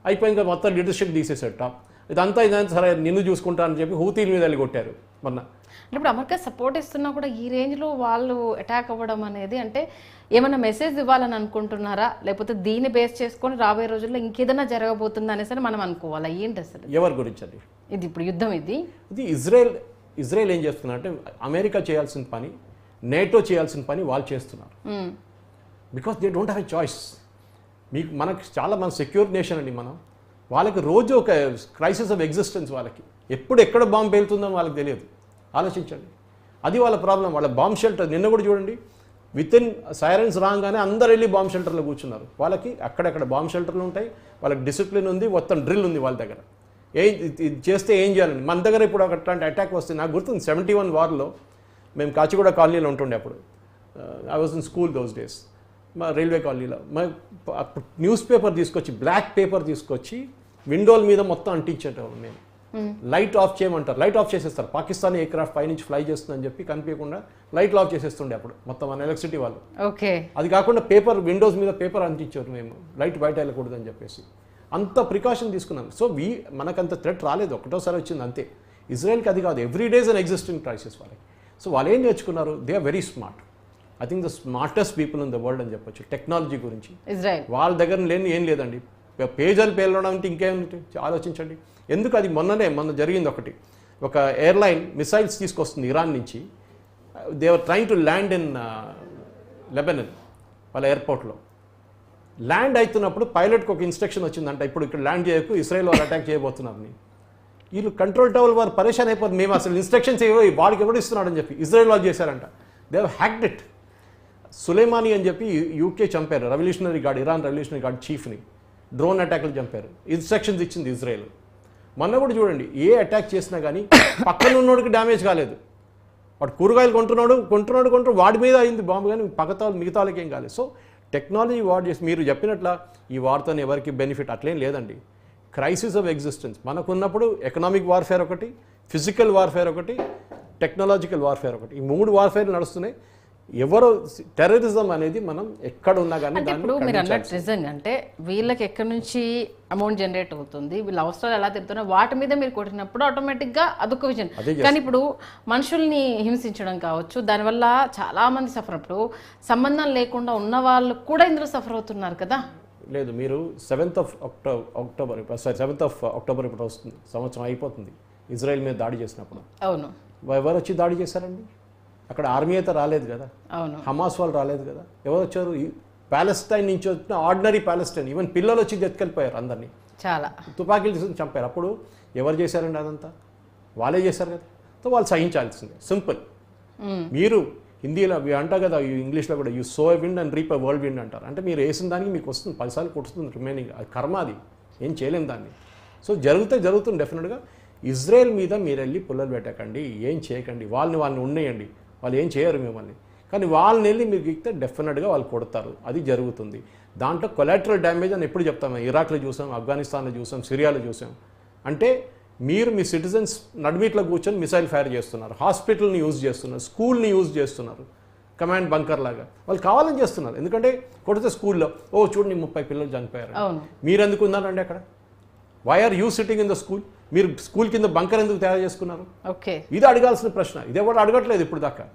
అయిపోయింది. మొత్తం లీడర్షిప్ తీసేశాడు టాప్. ఇదంతా సరే నిన్ను చూసుకుంటా అని చెప్పి హూతీల మీద వెళ్ళి కొట్టారు మొన్న. అంటే ఇప్పుడు అమెరికా సపోర్ట్ ఇస్తున్నా కూడా ఈ రేంజ్లో వాళ్ళు అటాక్ అవ్వడం అనేది అంటే ఏమైనా మెసేజ్ ఇవ్వాలని అనుకుంటున్నారా, లేకపోతే దీన్ని బేస్ చేసుకొని రాబోయే రోజుల్లో ఇంకేదైనా జరగబోతుందా అనేసి మనం అనుకోవాలా? ఏంటి అసలు ఎవరి గురించి అండి ఇది? ఇప్పుడు యుద్ధం ఇది ఇజ్రాయెల్ ఏం చేస్తున్నారు అంటే అమెరికా చేయాల్సిన పని, నేటో చేయాల్సిన పని వాళ్ళు చేస్తున్నారు. Because they don't have a choice. మనకు చాలా మన సెక్యూర్ నేషన్ అండి మనం. వాళ్ళకి రోజు ఒక క్రైసిస్ ఆఫ్ ఎగ్జిస్టెన్స్. వాళ్ళకి ఎప్పుడు ఎక్కడ బాంబు పేలుతుందో వాళ్ళకి తెలియదు. ఆలోచించండి, అది వాళ్ళ ప్రాబ్లం. వాళ్ళ బాంబ్ షెల్టర్ నిన్న కూడా చూడండి, విత్ ఇన్ సైరన్స్ రాగానే అందరు వెళ్ళి బాంబ్ షెల్టర్లో కూర్చున్నారు. వాళ్ళకి అక్కడక్కడ బాంబ్ షెల్టర్లు ఉంటాయి, వాళ్ళకి డిసిప్లిన్ ఉంది, మొత్తం డ్రిల్ ఉంది వాళ్ళ దగ్గర. ఇది చేస్తే ఏం చేయాలండి? మన దగ్గర ఇప్పుడు అట్లాంటి అటాక్ వస్తే నాకు గుర్తుంది 71 వార్లో మేము కాచిగూడ కాలనీలో ఉంటుండే. అప్పుడు I was in school those days. మా రైల్వే కాలనీలో న్యూస్ పేపర్ తీసుకొచ్చి, బ్లాక్ పేపర్ తీసుకొచ్చి విండోల మీద మొత్తం అంటించేటవాళ్ళం మేము. లైట్ ఆఫ్ చేయమంటారు, లైట్ ఆఫ్ చేసేస్తారు. పాకిస్తానీ ఎయిర్క్రాఫ్ట్ పైనుంచి ఫ్లై చేస్తుందని చెప్పి కనిపించకుండా లైట్లు ఆఫ్ చేసేస్తుండే అప్పుడు మొత్తం మన ఎలక్ట్రిసిటీ వాళ్ళు. ఓకే, అది కాకుండా పేపర్ విండోస్ మీద పేపర్ అంటించారు మేము, లైట్ బయట వెళ్ళకూడదని చెప్పేసి. అంత ప్రికాషన్ తీసుకున్నాం. సో మనకంత థ్రెట్ రాలేదు, ఒకటోసారి వచ్చింది అంతే. ఇజ్రాయెల్కి అది కాదు, every day's an existing crisis వాళ్ళకి. సో వాళ్ళు ఏం నేర్చుకున్నారు? They are very smart. I think the smartest people in the world అని చెప్పొచ్చు టెక్నాలజీ గురించి. వాళ్ళ దగ్గర లేని ఏం లేదండి. పేజీలు పేలడం అంటే ఇంకేమిటి ఆలోచించండి. ఎందుకు? అది మొన్న జరిగింది ఒకటి. ఒక ఎయిర్లైన్ మిసైల్స్ తీసుకొస్తుంది ఇరాన్ నుంచి. They are trying to land in Lebanon వాళ్ళ ఎయిర్పోర్ట్లో. ల్యాండ్ అవుతున్నప్పుడు పైలట్కి ఒక ఇన్స్ట్రక్షన్ వచ్చిందంట, ఇప్పుడు ఇక్కడ ల్యాండ్ చేయకు, ఇస్రాయల్ వాళ్ళు అటాక్ చేయబోతున్నారని. వీళ్ళు కంట్రోల్ టవర్ వారు పరేషాన్ అయిపోతుంది, మేము అసలు ఇన్స్ట్రక్షన్స్ వాడికి ఎవరు ఇస్తున్నాడని చెప్పి. ఇజ్రాయెల్ వాళ్ళు చేశారంట. They have hacked it. Soleimani అని చెప్పి యూకే చంపారు, revolutionary guard, Iran revolutionary guard చీఫ్ని. డ్రోన్ అటాక్లు చంపారు. ఇన్స్ట్రక్షన్స్ ఇచ్చింది ఇజ్రాయెల్. మొన్న కూడా చూడండి, ఏ అటాక్ చేసినా కానీ పక్కన ఉన్నోడికి డ్యామేజ్ కాలేదు. వాడు కూరగాయలు కొంటున్నాడు వాడి మీద అయింది బాంబు, కానీ మిగతా వాళ్ళకి ఏం కాలేదు. సో టెక్నాలజీ వార్ చేసి మీరు చెప్పినట్ల ఈ వార్తో ఎవరికి బెనిఫిట్ అట్లేం లేదండి. క్రైసిస్ ఆఫ్ ఎగ్జిస్టెన్స్ మనకున్నప్పుడు ఎకనామిక్ వార్ఫేర్ ఒకటి, ఫిజికల్ వార్ఫేర్ ఒకటి, టెక్నాలజికల్ వార్ఫేర్ ఒకటి. ఈ 3 వార్ఫేర్ నడుస్తున్నాయి. ఎవరో టెర్రరిజం అనేది మనం ఎక్కడ ఉన్నా కానీ ఇప్పుడు మీరు అన్నట్టు నిజంగా అంటే వీళ్ళకి ఎక్కడి నుంచి అమౌంట్ జనరేట్ అవుతుంది, వీళ్ళ అవసరాలు ఎలా తిరుగుతున్నాయి, వాటి మీద మీరు కొట్టినప్పుడు ఆటోమేటిక్గా అదొక విజన్. కానీ ఇప్పుడు మనుషుల్ని హింసించడం కావచ్చు, దానివల్ల చాలా మంది సఫర్. ఇప్పుడు సంబంధం లేకుండా ఉన్న వాళ్ళు కూడా ఇందులో సఫర్ అవుతున్నారు కదా. లేదు, మీరు 7th of October ఇప్పుడు వస్తుంది, సంవత్సరం అయిపోతుంది ఇజ్రాయెల్ మీద దాడి చేసినప్పుడు. అవును, ఎవరు వచ్చి దాడి చేశారండి? అక్కడ ఆర్మీ అయితే రాలేదు కదా, హమాస్ వాళ్ళు రాలేదు కదా. ఎవరు వచ్చారు? ప్యాలెస్టైన్ నుంచి వచ్చిన ఆర్డినరీ ప్యాలెస్టైన్, ఈవెన్ పిల్లలు వచ్చి ఎత్తుకెళ్ళిపోయారు అందరినీ, చాలా తుపాకీలు తీసుకుని చంపారు. అప్పుడు ఎవరు చేశారండి అదంతా? వాళ్ళే చేశారు కదా. సో వాళ్ళు సహించాల్సిందే, సింపుల్. మీరు హిందీలో అంటారు కదా, ఇంగ్లీష్లో కూడా you so a wind and reap a world wind అంటారు. అంటే మీరు వేసిన దానికి మీకు వస్తుంది 10 సార్లు కొట్టుతుంది రిమైనింగ్, అది కర్మ, అది ఏం చేయలేం దాన్ని. సో జరుగుతుంది డెఫినెట్గా. ఇజ్రాయెల్ మీద మీరు వెళ్ళి పుల్లలు పెట్టకండి, ఏం చేయకండి, వాళ్ళని ఉండేయండి, వాళ్ళు ఏం చేయరు మిమ్మల్ని. కానీ వాళ్ళని వెళ్ళి మీరు గీక్తే డెఫినెట్గా వాళ్ళు కొడతారు, అది జరుగుతుంది. దాంట్లో కొలాటరల్ డ్యామేజ్ అని ఎప్పుడు చెప్తాము, ఇరాక్లో చూసాం, ఆఫ్ఘనిస్తాన్లో చూసాం, సిరియాలో చూసాం. అంటే మీరు మీ సిటిజన్స్ నడిమిట్లో కూర్చొని మిసైల్ ఫైర్ చేస్తున్నారు, హాస్పిటల్ని యూజ్ చేస్తున్నారు, స్కూల్ని యూజ్ చేస్తున్నారు కమాండ్ బంకర్ లాగా. వాళ్ళు కావాలని చేస్తున్నారు, ఎందుకంటే కొడితే స్కూల్లో చూడండి 30 పిల్లలు చనిపోయారు. మీరు ఎందుకు ఉన్నారండి అక్కడ? Why are you sitting in the school? మీరు స్కూల్ కింద బంకర్ ఎందుకు తయారు చేసుకున్నారు? ఇది అడగాల్సిన ప్రశ్న. ఇది ఎవరు అడగట్లేదు ఇప్పుడు దాకా.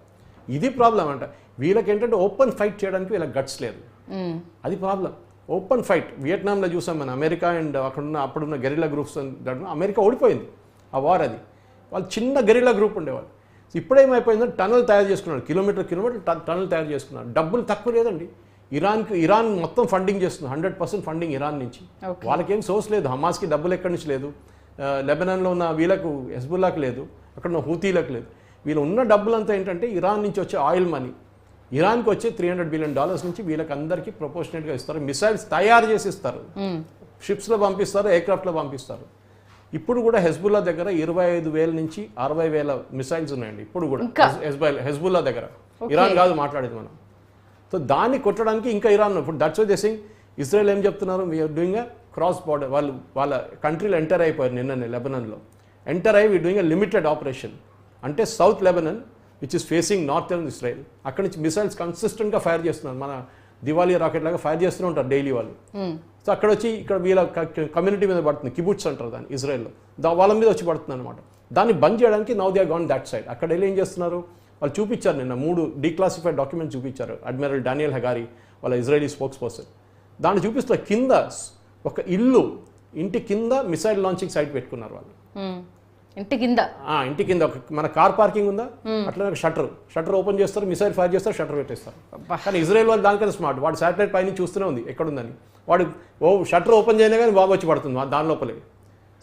ఇది ప్రాబ్లం అంట. వీళ్ళకి ఏంటంటే ఓపెన్ ఫైట్ చేయడానికి వీళ్ళకి గట్స్ లేదు, అది ప్రాబ్లం. ఓపెన్ ఫైట్ వియట్నాంలో చూసాం మన, అమెరికా అండ్ అప్పుడున్న గెరిల్లా గ్రూప్స్, అమెరికా ఓడిపోయింది ఆ వార్. అది వాళ్ళు చిన్న గెరిల్లా గ్రూప్ ఉండేవాళ్ళు. ఇప్పుడేమైపోయిందో టనల్ తయారు చేసుకున్నారు, కిలోమీటర్ టనల్ తయారు చేసుకున్నారు. డబ్బులు తక్కువ లేదండి. ఇరాన్ మొత్తం ఫండింగ్ చేస్తుంది, 100% ఫండింగ్ ఇరాన్ నుంచి. వాళ్ళకేం సోర్స్ లేదు, హమాస్కి డబ్బులు ఎక్కడి నుంచి లేదు, లెబనాన్లో ఉన్న వీళ్ళకు హెజ్బుల్లాకి లేదు, అక్కడ ఉన్న హూతీలకు లేదు. వీళ్ళు ఉన్న డబ్బులంతా ఏంటంటే ఇరాన్ నుంచి వచ్చే ఆయిల్ మనీ. ఇరాన్కి వచ్చే $300 బిలియన్ నుంచి వీళ్ళకి అందరికీ ప్రపోర్షనేట్గా ఇస్తారు. మిసైల్స్ తయారు చేసి ఇస్తారు, షిప్స్లో పంపిస్తారు, ఎయిర్క్రాఫ్ట్లో పంపిస్తారు. ఇప్పుడు కూడా హెజ్బుల్లా దగ్గర 25,000 నుంచి 60,000 మిసైల్స్ ఉన్నాయండి ఇప్పుడు కూడా హెజ్బుల్లా దగ్గర. ఇరాన్ కాదు మాట్లాడేది మనం. సో దాన్ని కొట్టడానికి ఇంకా ఇరాన్ ఇప్పుడు that's why they saying. Israel ఏం చెప్తున్నారు, we're doing a cross border. వాళ్ళ కంట్రీలో ఎంటర్ అయిపోయారు నిన్ననే, లెబనాన్లో ఎంటర్ అయ్యి we doing a limited operation. అంటే south Lebanon which is facing northern Israel, అక్కడ నుంచి మిసైల్స్ కన్సిస్టెంట్గా ఫైర్ చేస్తున్నారు. మన దివాళీ రాకెట్ లాగా ఫైర్ చేస్తూనే ఉంటారు డైలీ వాళ్ళు. సో అక్కడ వచ్చి ఇక్కడ వీళ్ళ కమ్యూనిటీ మీద పడుతుంది, కిబుట్స్ అంటారు దాన్ని ఇజ్రాయెల్లో, వాళ్ళ మీద వచ్చి పడుతుంది అనమాట. దాన్ని బంద్ చేయడానికి now they are gone that side. అక్కడ వెళ్ళి ఏం చేస్తున్నారు వాళ్ళు చూపించారు, నిన్న 3 డీక్లాసిఫైడ్ డాక్యుమెంట్ చూపించారు అడ్మిరల్ డానియల్ హగారి, వాళ్ళ ఇజ్రాయలీ స్పోక్స్ పర్సన్. దాన్ని చూపిస్తున్న కింద ఒక ఇంటి కింద మిసైల్ లాంచింగ్ సైట్ పెట్టుకున్నారు వాళ్ళు. ఇంటి కింద మన కార్ పార్కింగ్ ఉందా, అట్లా షట్టర్ ఓపెన్ చేస్తారు, మిసైల్ ఫైర్ చేస్తారు, షట్టర్ పెట్టేస్తారు. కానీ ఇజ్రాయెల్ వాళ్ళు దానికన్నా స్మార్ట్, వాడు శాటిలైట్ పైన చూస్తూనే ఉంది ఎక్కడుందని. వాడు షట్టర్ ఓపెన్ చేయనే కానీ బాబు వచ్చి పడుతుంది దాని లోపలే.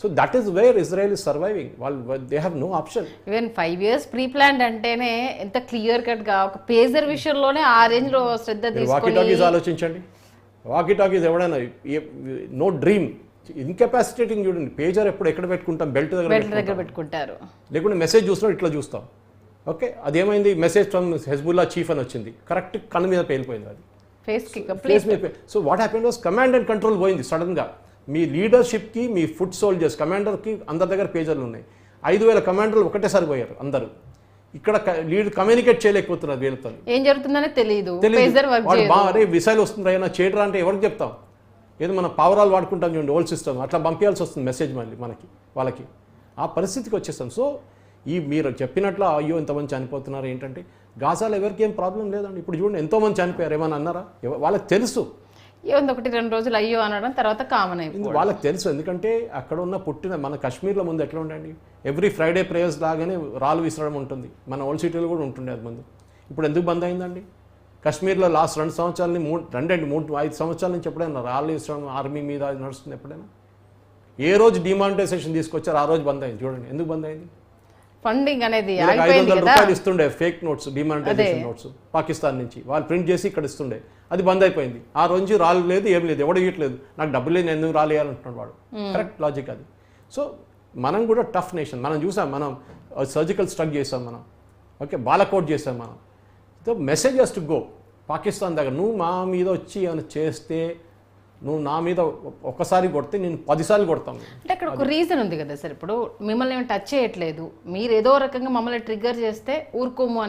So that is where Israel is surviving. వాళ్ళు they have no option. Even 5 years pre planned అంటేనే ఎంత క్లియర్ కట్ గా ఒక పేజర్ విషయంలోనే ఆ రేంజ్ లో శ్రద్ధ తీసుకొని. వాకీ టాకీస్ ఆలోచించండి, వాకీ టాకీస్ ఎవడైనా నో డ్రీమ్, ఇన్కెపాసిటేటింగ్ చూడండి. పేజర్ ఎప్పుడు ఎక్కడ పెట్టుకుంటాం, బెల్ట్ దగ్గర పెట్టుకుంటారు, లేకుంటే మెసేజ్ చూసినా ఇట్లా చూస్తాం. ఓకే, అదేమైంది, మెసేజ్ ఫ్రమ్ హెజ్బుల్లా చీఫ్ అని వచ్చింది, కరెక్ట్ కన్ను మీద పేలిపోయింది అది. So what happened was command and control పోయింది సడన్గా. మీ లీడర్షిప్కి, మీ ఫుట్ సోల్జర్స్, కమాండర్కి అందరి దగ్గర పేజర్లు ఉన్నాయి. 5,000 కమాండర్లు ఒకటేసారి పోయారు అందరూ. ఇక్కడ లీడ్ కమ్యూనికేట్ చేయలేకపోతున్నారు వీళ్ళతో, ఏం జరుగుతుందనే తెలియదు. అరే మిసైల్ వస్తుంది అయినా చేయడరా అంటే ఎవరికి చెప్తాం? ఏదో మన పావురాలు వాడుకుంటాం చూడండి ఓల్డ్ సిస్టమ్, అట్లా పంపించాల్సి వస్తుంది మెసేజ్ మళ్ళీ వాళ్ళకి. ఆ పరిస్థితికి వచ్చేస్తాం. సో మీరు చెప్పినట్లు అయ్యో ఎంతమంది చనిపోతున్నారు ఏంటంటే, గాజాలో ఎవరికి ఏం ప్రాబ్లం లేదండి. ఇప్పుడు చూడండి ఎంతోమంది చనిపోయారు, ఏమన్నా అన్నారా? వాళ్ళకి తెలుసు, 1-2 రోజులు అయ్యో అనడం తర్వాత కామన్ అయిపోయింది. వాళ్ళకి తెలుసు, ఎందుకంటే అక్కడ ఉన్న మన కాశ్మీర్లో ముందు ఎట్లా ఉండండి, ఎవ్రీ ఫ్రైడే ప్రేయర్స్ లాగానే రాళ్ళు విసరడం ఉంటుంది. మన ఓల్డ్ సిటీలో కూడా ఉంటుండే అది ముందు. ఇప్పుడు ఎందుకు బంద్ అయిందండి? కాశ్మీర్లో లాస్ట్ 2 సంవత్సరాలని 5 సంవత్సరాల నుంచి ఎప్పుడైనా రాళ్ళు విసరడం ఆర్మీ మీద నడుస్తుంది ఎప్పుడైనా? ఏ రోజు డిమానిటైజేషన్ తీసుకొచ్చారు ఆ రోజు బంద్ అయింది. చూడండి ఎందుకు బంద్ అయింది? ఫండింగ్ అనేది ₹500 ఇస్తుండే fake notes, demonetization notes Pakistan నుంచి వాళ్ళు ప్రింట్ చేసి ఇక్కడ ఇస్తుండే, అది బంద్ అయిపోయింది. ఆ రోజు రాళ్ళు లేదు, ఏం లేదు, ఎవడు ఇవ్వట్లేదు, నాకు డబ్బులు లేదు, ఎందుకు రాలేయాలంటున్నాడు వాడు. కరెక్ట్ లాజిక్ అది. సో మనం కూడా టఫ్ నేషన్, మనం చూసాం, మనం సర్జికల్ స్ట్రైక్ చేసాం మనం, ఓకే, బాలకోట్ చేసాం మనం. So message has to go Pakistan దగ్గర, నువ్వు మా మీద వచ్చి ఏమైనా చేస్తే, నువ్వు నా మీద ఒక్కసారి కొడితే నేను 10 సార్లు కొడతాను. అంటే అక్కడ ఒక రీజన్ ఉంది కదా సార్, ఇప్పుడు మిమ్మల్ని ఏమి టచ్ చేయట్లేదు, మీరు ఏదో రకంగా మమ్మల్ని ట్రిగ్గర్ చేస్తే ఊరుకోము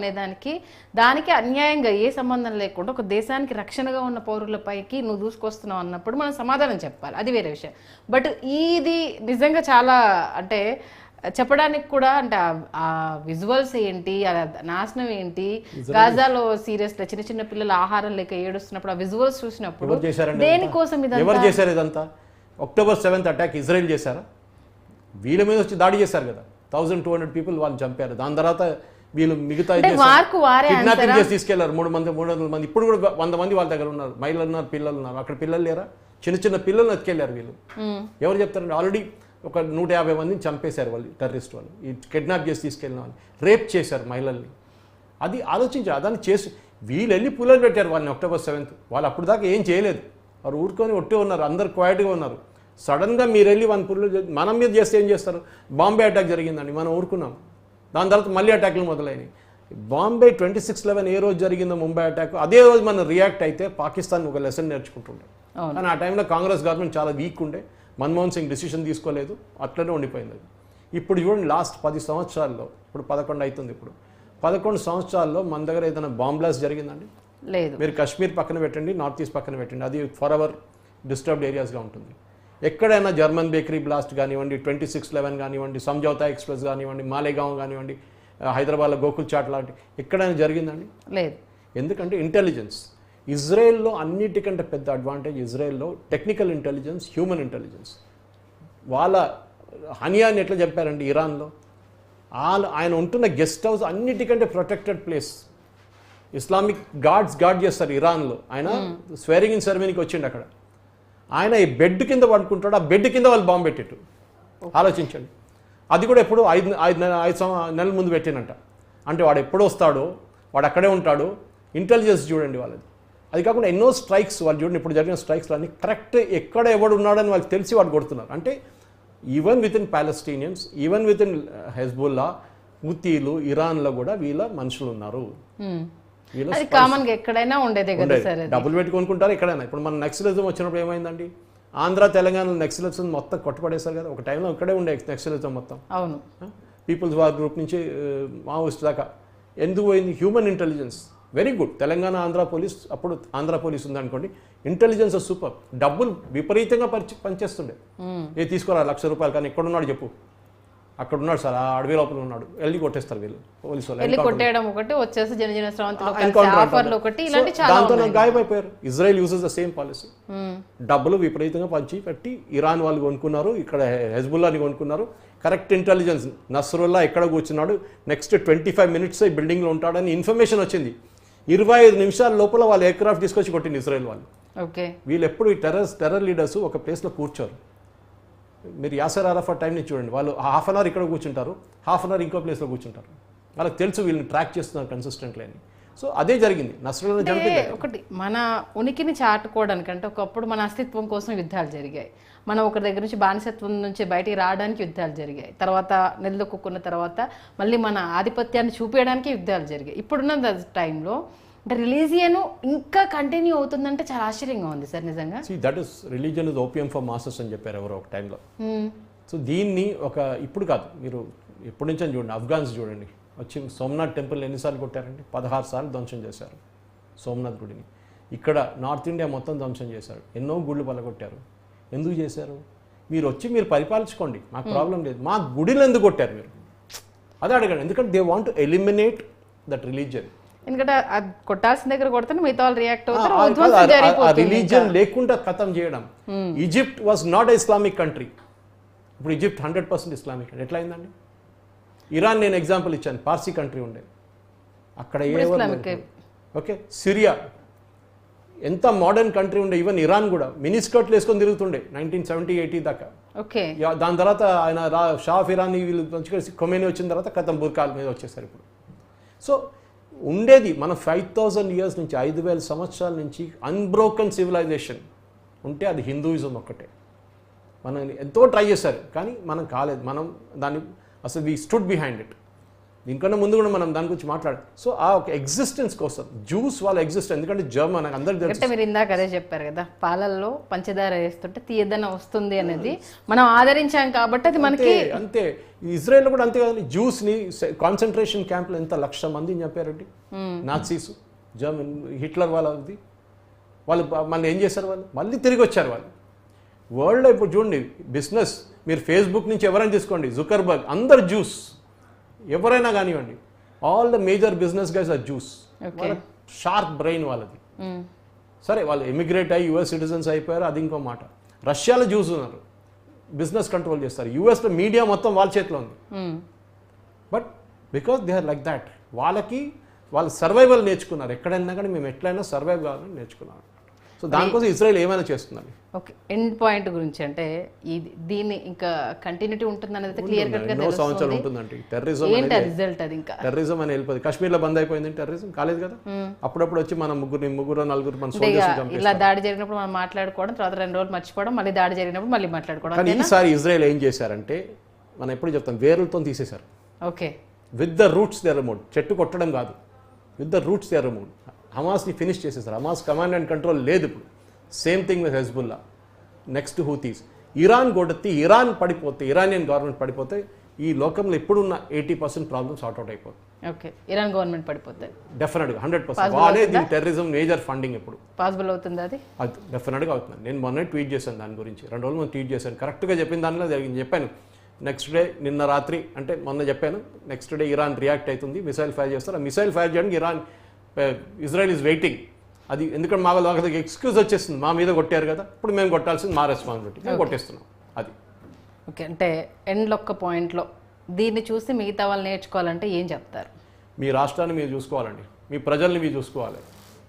దానికి అన్యాయంగా ఏ సంబంధం లేకుండా ఒక దేశానికి రక్షణగా ఉన్న పౌరులపైకి నువ్వు దూసుకొస్తున్నావు అన్నప్పుడు మనం సమాధానం చెప్పాలి, అది వేరే విషయం. బట్ ఇది నిజంగా చాలా అంటే చెప్పడానికి కూడా, అంటే ఆ విజువల్స్ ఏంటి, ఆ నాశనం ఏంటి, గాజాలో సీరియస్ చిన్న పిల్లల ఆహారం లేక ఏడుస్తున్నప్పుడు ఆ విజువల్స్ చూసినప్పుడు దేనికోసం ఎవరు చేశారు ఇదంతా? October 7th అటాక్ ఇజ్రాయెల్ చేశారా? వీళ్ళ మీద వచ్చి దాడి చేశారు కదా, 1200 పీపుల్ వాళ్ళు చంపారు. దాని తర్వాత వీళ్ళు మిగతా వార్కు వారే కిడ్నాపింగ్ చేసి తీసుకెళ్లారు 300 మంది. ఇప్పుడు కూడా 100 మంది వాళ్ళ దగ్గర ఉన్నారు. మహిళలు ఉన్నారు, పిల్లలు ఉన్నారు. అక్కడ పిల్లలు లేరా? చిన్న చిన్న పిల్లలు ఎత్తుకెళ్ళారు వీళ్ళు. ఎవరు చెప్తారండి? ఆల్రెడీ ఒక 150 మందిని చంపేశారు వాళ్ళు, టెర్రరిస్ట్ వాళ్ళు. ఈ కిడ్నాప్ చేసి తీసుకెళ్ళిన వాళ్ళు రేప్ చేశారు మహిళల్ని. అది ఆలోచించారు. అదాన్ని చేసి వీళ్ళు వెళ్ళి పుల్లలు పెట్టారు వాళ్ళని October 7th. వాళ్ళు అప్పుడు దాకా ఏం చేయలేదు. వారు ఊరుకొని ఒట్టే ఉన్నారు, అందరు క్వైట్గా ఉన్నారు. సడన్గా మీరు వెళ్ళి వాళ్ళని పుల్లలు మనం మీద చేస్తే ఏం చేస్తారు? బాంబే అటాక్ జరిగిందండి, మనం ఊరుకున్నాం. దాని తర్వాత మళ్ళీ అటాక్లు మొదలైనవి. బాంబే 26/11 ఏ రోజు జరిగిందో ముంబై అటాక్, అదే రోజు మనం రియాక్ట్ అయితే పాకిస్తాన్ ఒక లెసన్ నేర్చుకుంటుండే. కానీ ఆ టైంలో కాంగ్రెస్ గవర్నమెంట్ చాలా వీక్ ఉండే, మన్మోహన్ సింగ్ డిసిషన్ తీసుకోలేదు, అట్లనే ఉండిపోయింది. ఇప్పుడు చూడండి లాస్ట్ 10 సంవత్సరాల్లో, ఇప్పుడు 11 అవుతుంది, ఇప్పుడు 11 సంవత్సరాల్లో మన దగ్గర ఏదైనా బాంబ్ బ్లాస్ట్ జరిగిందండి? లేదు. మీరు కాశ్మీర్ పక్కన పెట్టండి, నార్త్ ఈస్ట్ పక్కన పెట్టండి, అది ఫర్ ఎవర్ డిస్టర్బ్డ్ ఏరియాస్గా ఉంటుంది. ఎక్కడైనా జర్మన్ బేకరీ బ్లాస్ట్ కానివ్వండి, 26/11 కానివ్వండి, సంజౌతా ఎక్స్ప్రెస్ కానివ్వండి, మాలేగాంవ్ కానివ్వండి, హైదరాబాద్లో గోకుల్ చాట్ లాంటి ఎక్కడైనా జరిగిందండి? లేదు. ఎందుకంటే ఇంటెలిజెన్స్ ఇజ్రాయెల్లో అన్నిటికంటే పెద్ద అడ్వాంటేజ్ ఇజ్రాయెల్లో టెక్నికల్ ఇంటెలిజెన్స్, హ్యూమన్ ఇంటెలిజెన్స్. వాళ్ళ హనియాని ఎట్లా చెప్పారండి ఇరాన్లో, ఆయన ఉంటున్న గెస్ట్ హౌస్ అన్నిటికంటే ప్రొటెక్టెడ్ ప్లేస్. ఇస్లామిక్ గార్డ్ చేస్తారు ఇరాన్లో. ఆయన స్వేరింగ్ ఇన్ సెరమనీకి వచ్చిండు అక్కడ. ఆయన ఈ బెడ్ కింద పడుకుంటాడు, ఆ బెడ్ కింద వాళ్ళు బాంబు పెట్టేట్టు. ఆలోచించండి. అది కూడా ఎప్పుడు 5 నెలల ముందు పెట్టినంట. అంటే వాడు ఎప్పుడు వస్తాడో వాడు అక్కడే ఉంటాడు. ఇంటెలిజెన్స్ చూడండి వాళ్ళది. అది కాకుండా ఎన్నో స్ట్రైక్స్ వాళ్ళు చూడండి, ఇప్పుడు జరిగిన స్ట్రైక్స్లో అన్ని కరెక్ట్ ఎక్కడ ఎవడు ఉన్నాడని వాళ్ళకి తెలిసి వాడు కొడుతున్నారు. అంటే even within Palestinians, even within Hezbollah, హూతీలు, ఇరాన్లో కూడా వీళ్ళ మనుషులు ఉన్నారు. ఎక్కడైనా ఉండేదే కదా సార్. డబ్బులు పెట్టి కొనుక్కుంటారు ఎక్కడైనా. ఇప్పుడు మన నక్సలిజం వచ్చినప్పుడు ఏమైందండి? ఆంధ్ర తెలంగాణ నక్సలిజం మొత్తం కొట్టుపడేశారు కదా. ఒక టైంలో ఇక్కడే ఉండే నక్సలిజం మొత్తం. అవును. పీపుల్స్ వార్ గ్రూప్ నుంచి మావోయిస్ట్ దాకా ఎందుకు పోయింది? Human intelligence very good. Telangana Andhra police, అప్పుడు ఆంధ్ర పోలీస్ ఉందనుకోండి, ఇంటెలిజెన్స్ సూపర్. డబ్బులు విపరీతంగా పనిచేస్తుండే. ఏ తీసుకోరా ₹1,00,000 కానీ ఎక్కడున్నాడు చెప్పు, అక్కడ ఉన్నాడు సార్, ఆ అడవి లోపల ఉన్నాడు, వెళ్ళి కొట్టేస్తారు వీళ్ళు పోలీసు వాళ్ళు. కొట్టేయడం ఒకటి, వచ్చేసి దాంతో గాయమైపోయారు. Israel uses the same policy. డబ్బులు విపరీతంగా పంచి పెట్టి ఇరాన్ వాళ్ళు కొనుక్కున్నారు, ఇక్కడ హెజ్బుల్లాని కొనుక్కున్నారు. కరెక్ట్ ఇంటెలిజెన్స్, నస్రుల్లా ఎక్కడ కూర్చున్నాడు, నెక్స్ట్ 25 minutes ఈ బిల్డింగ్లో ఉంటాడని ఇన్ఫర్మేషన్ వచ్చింది. 25 నిమిషాల లోపల వాళ్ళు ఎయిర్ క్రాఫ్ట్ తీసుకొచ్చి కొట్టింది ఇజ్రాయెల్ వాళ్ళు. వీళ్ళు ఎప్పుడు ఈ టెర్రర్ లీడర్స్ ఒక ప్లేస్లో కూర్చోరు. మీరు యాసర్ అరాఫత్ టైంని చూడండి, వాళ్ళు ½ అన్ అవర్ ఇక్కడ కూర్చుంటారు, ½ అన్ అవర్ ఇంకో ప్లేస్లో కూర్చుంటారు. వాళ్ళకి తెలుసు వీళ్ళని ట్రాక్ చేస్తున్నారు కన్సిస్టెంట్లీ అని. సో అదే జరిగింది. నస్రుల్లా ఒకటి మన ఉనికిని చాటుకోవడానికి, అంటే ఒకప్పుడు మన అస్తిత్వం కోసం యుద్ధాలు జరిగాయి. మనం ఒకరి దగ్గర నుంచి బానిసత్వం నుంచి బయటికి రావడానికి యుద్ధాలు జరిగాయి. తర్వాత నిలదొక్కున్న తర్వాత మళ్ళీ మన ఆధిపత్యాన్ని చూపించడానికి యుద్ధాలు జరిగాయి. ఇప్పుడున్న టైంలో అంటే రిలీజియన్ ఇంకా కంటిన్యూ అవుతుందంటే చాలా ఆశ్చర్యంగా ఉంది సార్ నిజంగా. That is religion is opium for masses అని చెప్పారు ఎవరో ఒక టైంలో. సో దీన్ని ఒక ఇప్పుడు కాదు, మీరు ఎప్పటి నుంచి చూడండి, ఆఫ్ఘాన్స్ చూడండి, వచ్చి సోమనాథ్ టెంపుల్ ఎన్నిసార్లు కొట్టారండి? 16 సార్లు ధ్వంసం చేశారు సోమనాథ్ గుడిని. ఇక్కడ నార్త్ ఇండియా మొత్తం ధ్వంసం చేశారు, ఎన్నో గుళ్ళు పలగొట్టారు. ఎందుకు చేశారు? మీరు వచ్చి మీరు పరిపాలించుకోండి, మాకు ప్రాబ్లం లేదు, మా గుడిని ఎందుకు కొట్టారు మీరు? అదే అడగండి. ఎందుకంటే they want to eliminate that religion. ఎందుకంటే కొట్టాల్సిన దగ్గర కొడితే మిగతా వాళ్ళు రియాక్ట్ అవుతారు. రిలీజియన్ లేకుండా ఖతం చేయడం. Egypt was not Islamic country, ఇప్పుడు ఈజిప్ట్ 100% ఇస్లామిక్. ఎట్లా అయిందండి? ఇరాన్ నేను ఎగ్జాంపుల్ ఇచ్చాను, పార్సీ కంట్రీ ఉండే, అక్కడ ఓకే. సిరియా ఎంత మోడర్న్ కంట్రీ ఉండే, ఈవెన్ ఇరాన్ కూడా మినిస్కర్ట్లు వేసుకొని తిరుగుతుండే 1970-80 దాకా. దాని తర్వాత ఆయన షా ఆఫ్ ఇరాన్ వీళ్ళు ఖొమేనీ వచ్చిన తర్వాత కథం బుర్కాల మీద వచ్చేసారు ఇప్పుడు. సో ఉండేది మన 5000 years నుంచి, 5000 సంవత్సరాల నుంచి అన్బ్రోకన్ సివిలైజేషన్ ఉంటే అది హిందూయిజం ఒక్కటే. మనం ఎంతో ట్రై చేశారు కానీ మనం కాలేదు. మనం దాన్ని అసలు వి స్టూడ్ బిహైండ్ ఇట్. దీనికన్నా ముందు కూడా మనం దాని గురించి మాట్లాడాలి. సో ఆ ఒక ఎగ్జిస్టెన్స్ కోసం జ్యూస్ వాళ్ళ ఎగ్జిస్టెన్స్, ఎందుకంటే జర్మన్ అందరికి తెలుసు. మీరు ఇందాక అదే చెప్పారు కదా, పాలల్లో పంచదార వేస్తుంటే తీయదన వస్తుంది అనేది మనం ఆదరించాం కాబట్టి అది మనకి అంతే. ఇజ్రాయెల్లో కూడా అంతే కదండి. జ్యూస్ని కాన్సన్ట్రేషన్ క్యాంప్లో ఎంత 1,00,000 మందిని చంపారండి నాజీస్, జర్మన్ హిట్లర్ వాళ్ళది. వాళ్ళు మళ్ళీ ఏం చేశారు? వాళ్ళు మళ్ళీ తిరిగి వచ్చారు. వాళ్ళు వరల్డ్లో ఇప్పుడు చూడండి బిజినెస్, మీరు ఫేస్బుక్ నుంచి ఎవరైనా తీసుకోండి, జుకర్బర్గ్, అందరు జ్యూస్, ఎవరైనా కానివ్వండి, all the major business guys are Jews. Sharp brain వాళ్ళది. సరే వాళ్ళు ఎమిగ్రేట్ అయ్యి యుఎస్ సిటిజన్స్ అయిపోయారు, అది ఇంకో మాట. రష్యాలో జ్యూస్ ఉన్నారు, బిజినెస్ కంట్రోల్ చేస్తారు. యుఎస్లో మీడియా మొత్తం వాళ్ళ చేతిలో ఉంది. But because they are like that, వాళ్ళకి వాళ్ళు సర్వైవల్ నేర్చుకున్నారు. ఎక్కడైనా కానీ మేము ఎట్లయినా సర్వైవ్ కావాలని నేర్చుకున్నాం. సో దానికోసం ఇజ్రాయెల్ ఏమైనా చేస్తుందండి. ఓకే, ఎండ్ పాయింట్ గురించి అంటే దీన్ని ఇంకా కంటిన్యూటీ ఉంటుంది అనేది క్లియర్ కట్ గా ఎన్నో సంవత్సరాలు ఉంటుందండి. టెర్రరిజం ఏంటి రిజల్ట్ అది ఇంకా టెర్రరిజం అని వెళ్ళిపోయింది. కాశ్మీర్లో బంద్ అయిపోయింది, టెర్రరిజం కాలేదు కదా. అప్పుడప్పుడు వచ్చి మన ముగ్గురు నలుగురు మన సోల్జర్స్ ఇలా దాడి జరిగినప్పుడు మనం మాట్లాడుకోవడం, తర్వాత 2 రోజులు మర్చిపోవడం, మళ్ళీ దాడి జరిగినప్పుడు మళ్ళీ మాట్లాడుకోవడం. కానీ ఈసారి ఇజ్రాయెల్ ఏం చేశారంటే మనం ఎప్పుడు చెప్తాం వేరులతో తీసేశారు. Okay, with the roots they remove. చెట్టు కొట్టడం కాదు, with the roots they remove. హమాస్ని ఫినిష్ చేసేసారు. హమాస్ కమాండ్ అండ్ కంట్రోల్ లేదు ఇప్పుడు. Same thing with Hezbollah, next Houthis. Iran కొడితే ఇరాన్ పడిపోతే, ఇరానియన్ గవర్నమెంట్ పడిపోతే ఈ లోకంలో ఇప్పుడున్న 80% ప్రాబ్లమ్ సార్ట్ అవుట్ అయిపోతుంది. ఓకే, ఇరాన్ గవర్నమెంట్ పడిపోతే డెఫినెట్గా 100% వాళ్ళే దీని టెర్రరిజం మేజర్ ఫండింగ్ ఇప్పుడు పాసిబుల్ అవుతుంది. అది డెఫినెట్గా అవుతుంది. నేను మొన్న ట్వీట్ చేశాను దాని గురించి, 2 రోజులు ముందు ట్వీట్ చేశాను. కరెక్ట్గా చెప్పిన దానిలో జరిగింది చెప్పాను. నెక్స్ట్ డే నిన్న రాత్రి అంటే మొన్న చెప్పాను, నెక్స్ట్ డే ఇరాన్ రియాక్ట్ అవుతుంది, మిసైల్ ఫైర్ చేస్తారు. ఆ మిసైల్ ఫైర్ చేయడానికి ఇజ్రాయెల్ ఈజ్ వెయిటింగ్. అది ఎందుకంటే మా వాళ్ళ ఎక్స్క్యూజ్ వచ్చేస్తుంది, మా మీద కొట్టారు కదా, ఇప్పుడు మేము కొట్టాల్సింది మా రెస్పాన్సిబిలిటీ, మేము కొట్టేస్తున్నాం. అది ఓకే. అంటే ఎండ్లో ఒక్క పాయింట్లో దీన్ని చూసి మిగతా వాళ్ళు నేర్చుకోవాలంటే ఏం చెప్తారు? మీ రాష్ట్రాన్ని మీరు చూసుకోవాలండి, మీ ప్రజల్ని మీరు చూసుకోవాలి.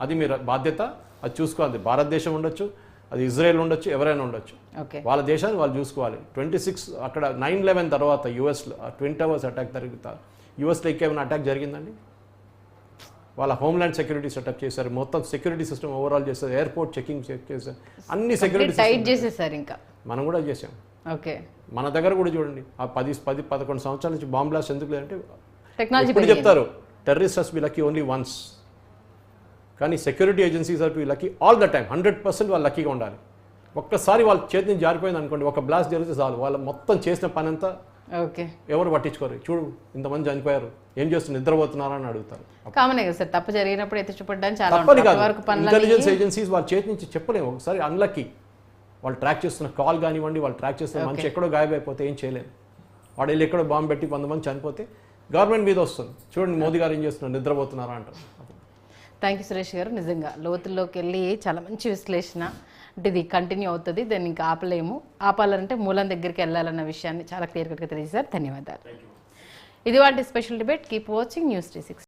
అది మీ బాధ్యత, అది చూసుకోవాలి. భారతదేశం ఉండొచ్చు, అది ఇజ్రాయెల్ ఉండొచ్చు, ఎవరైనా ఉండొచ్చు. ఓకే, వాళ్ళ దేశాన్ని వాళ్ళు చూసుకోవాలి. 26 అక్కడ 9/11 తర్వాత యూఎస్లో 20 hours అటాక్ జరుగుతారు. యూఎస్లో ఏమైనా అటాక్ జరిగిందండి? వాళ్ళ హోమ్ల్యాండ్ సెక్యూరిటీ సెటప్ చేశారు, మొత్తం సెక్యూరిటీ సిస్టమ్ ఓవరాల్ చేశారు, ఎయిర్పోర్ట్ చెకింగ్ చెక్ చేశారు, అన్ని సెక్యూరిటీ టైట్ చేసేసారు. ఇంకా మనం కూడా చేసాం. ఓకే, మన దగ్గర కూడా చూడండి, ఆ 10-11 సంవత్సరాల నుంచి బాంబ్ బ్లాస్ట్ ఎందుకు లేదంటే టెక్నాలజీ ఇప్పుడు చెప్తారు terrorist has be lucky only once, కానీ security agencies are be lucky all the time. 100% వాళ్ళు లక్కీగా ఉండాలి. ఒక్కసారి వాళ్ళ చేతి నుంచి జారిపోయింది అనుకోండి, ఒక బ్లాస్ట్ జరిగితే చాలు, వాళ్ళ మొత్తం చేసిన పని అంతా ఓకే ఎవరు పట్టించుకోరు. చూడు ఇంతమంది చనిపోయారు, ఏం చేస్తున్నారు, నిద్రపోతున్నారా అని అడుగుతారు. కామనే కదా సార్, తప్పు జరిగినప్పుడు ఎత్తి చూపడానికి చాలా తప్పని కాదు, ఇంటెలిజెన్స్ ఏజెన్సీస్ వాళ్ళ చేతి నుంచి చెప్పలేము. ఒకసారి అన్లక్కీ వాళ్ళు ట్రాక్ చేస్తున్న కాల్ కానివ్వండి, వాళ్ళు ట్రాక్ చేస్తున్న మనిషి ఎక్కడో గాయమైపోతే ఏం చేయలేము. వాడు వెళ్ళి ఎక్కడో బాంబు పెట్టి 100 మంది చనిపోతే గవర్నమెంట్ మీద వస్తుంది. చూడండి మోదీ గారు ఏం చేస్తున్నారు, నిద్రపోతున్నారా అంటారు. థ్యాంక్ యూ సురేష్ గారు. నిజంగా లోతుల్లోకి వెళ్ళి చాలా మంచి విశ్లేషణ. అంటే ఇది కంటిన్యూ అవుతుంది, దాన్ని ఇంకా ఆపలేము. ఆపాలంటే మూలం దగ్గరికి వెళ్ళాలన్న విషయాన్ని చాలా క్లియర్ కట్గా తెలియజేశారు. ధన్యవాదాలు. ఇది వాటి special debate. Keep watching News 360.